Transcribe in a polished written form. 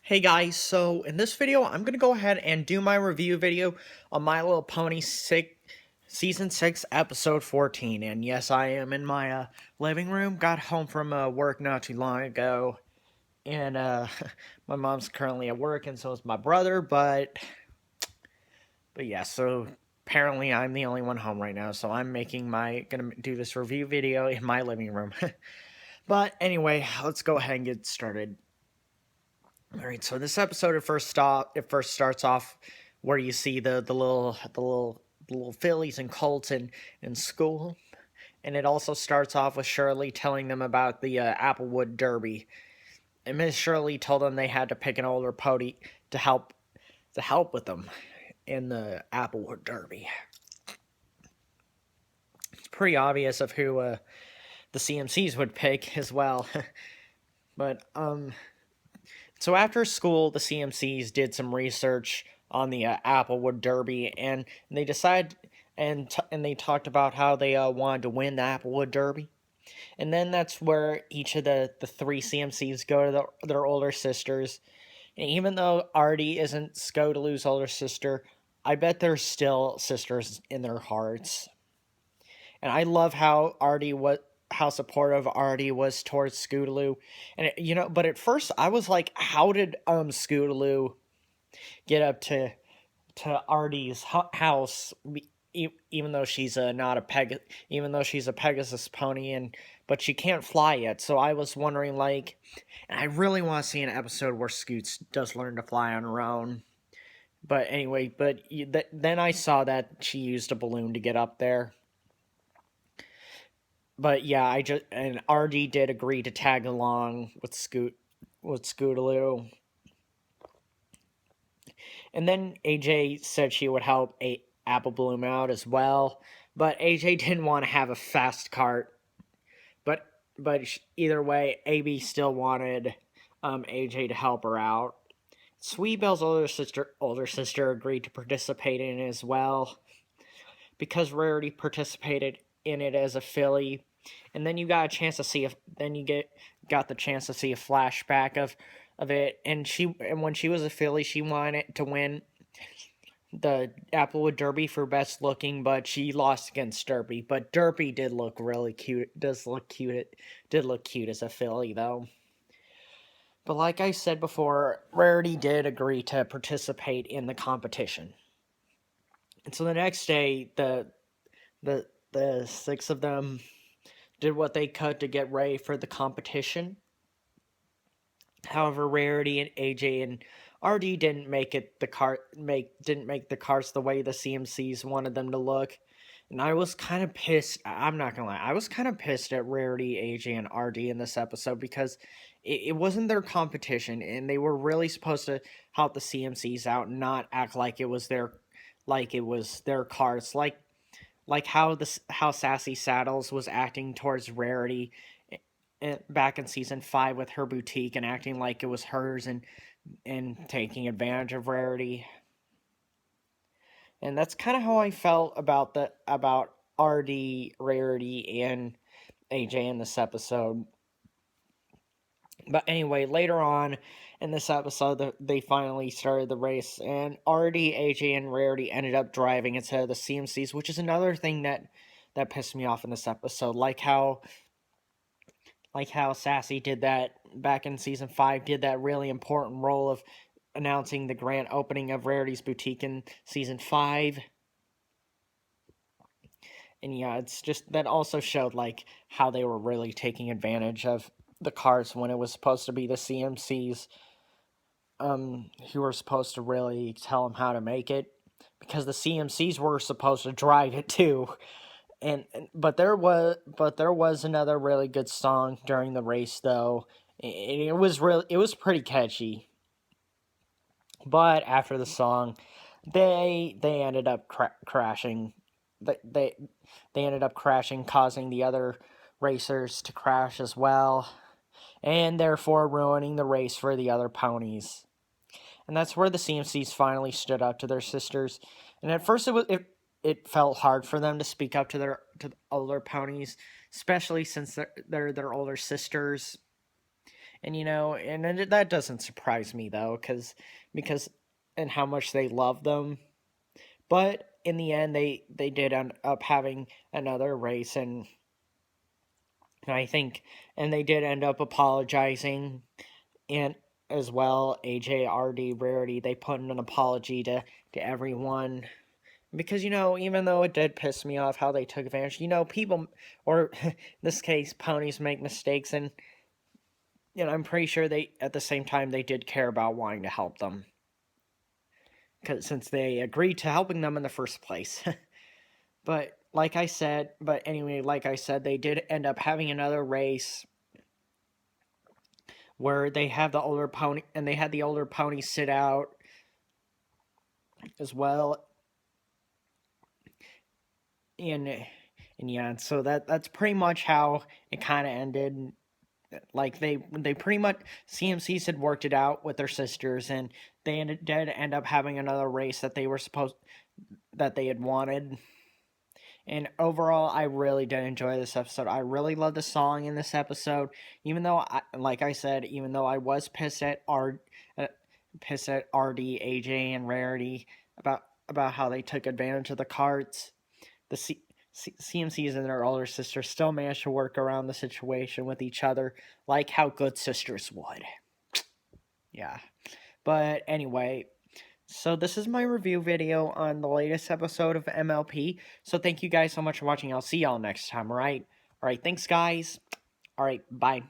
Hey guys, so in this video, I'm going to go ahead and do my review video on My Little Pony Season 6, Episode 14. And yes, I am in my living room. Got home from work not too long ago. And my mom's currently at work, and so is my brother. But yeah, so apparently I'm the only one home right now. So I'm gonna do this review video in my living room. But anyway, let's go ahead and get started. All right, so this episode it first starts off where you see the little fillies and colts in school, and it also starts off with Shirley telling them about the Applewood Derby. And Miss Shirley told them they had to pick an older pony to help with them in the Applewood Derby. It's pretty obvious of who the CMCs would pick as well. But so after school, the CMCs did some research on the Applewood Derby, and they decided and they talked about how they wanted to win the Applewood Derby. And then that's where each of the three CMCs go to their older sisters. And even though Artie isn't Scootaloo's older sister, I bet they're still sisters in their hearts. And I love how supportive Artie was towards Scootaloo. And but at first I was like, how did Scootaloo get up to Artie's house, even though she's not even though she's a Pegasus pony, but she can't fly yet. So I was wondering, like, and I really want to see an episode where Scoots does learn to fly on her own. But anyway, then I saw that she used a balloon to get up there. But yeah, and RD did agree to tag along with Scootaloo. And then AJ said she would help Apple Bloom out as well, but AJ didn't want to have a fast cart. But either way, AB still wanted AJ to help her out. Sweetbelle's older sister agreed to participate in it as well, because Rarity participated in it as a filly. And then you got a chance to see got the chance to see a flashback of it. And when she was a filly, she wanted to win the Applewood Derby for best looking, but she lost against Derby. But Derby did look really cute. It did look cute as a filly though. But like I said before, Rarity did agree to participate in the competition. And so the next day, the six of them did what they could to get ready for the competition. However, Rarity and AJ and RD didn't make the carts the way the CMCs wanted them to look. And I was kind of pissed. I'm not gonna lie. I was kind of pissed at Rarity, AJ, and RD in this episode because it wasn't their competition, and they were really supposed to help the CMCs out, and not act like it was their carts. Like how Sassy Saddles was acting towards Rarity back in season 5 with her boutique and acting like it was hers and taking advantage of Rarity. And that's kind of how I felt about RD, Rarity, and AJ in this episode. But anyway, later on in this episode, they finally started the race, and RD, AJ, and Rarity ended up driving instead of the CMCs, which is another thing that pissed me off in this episode. Like how Sassy did that back in season 5, did that really important role of announcing the grand opening of Rarity's boutique in season 5. And yeah, it's just that also showed like how they were really taking advantage of the cars when it was supposed to be the CMCs who were supposed to really tell them how to make it, because the CMCs were supposed to drive it too. But there was another really good song during the race though. It was pretty catchy. But after the song, they ended up crashing. They ended up crashing, causing the other racers to crash as well, and therefore ruining the race for the other ponies. And that's where the CMCs finally stood up to their sisters. And at first it felt hard for them to speak up to the older ponies, especially since they're their older sisters. And that doesn't surprise me though, because and how much they love them. But in the end, they did end up having another race, and I think, and they did end up apologizing, and as well, AJ, RD, Rarity, they put in an apology to everyone. Because, even though it did piss me off how they took advantage, people, or in this case, ponies make mistakes, and, I'm pretty sure at the same time, they did care about wanting to help them. Since they agreed to helping them in the first place. But, like I said, they did end up having another race where they had the older pony sit out as well. And yeah, so that's pretty much how it kind of ended. Like they pretty much, CMCs had worked it out with their sisters, and they did end up having another race that they had wanted. And overall, I really did enjoy this episode. I really love the song in this episode, even though, like I said, even though I was pissed at RD, AJ, and Rarity about how they took advantage of the carts. The CMCs and their older sisters still managed to work around the situation with each other, like how good sisters would. Yeah. But anyway, so this is my review video on the latest episode of MLP. So thank you guys so much for watching. I'll see y'all next time, alright? Alright, thanks guys. Alright, bye.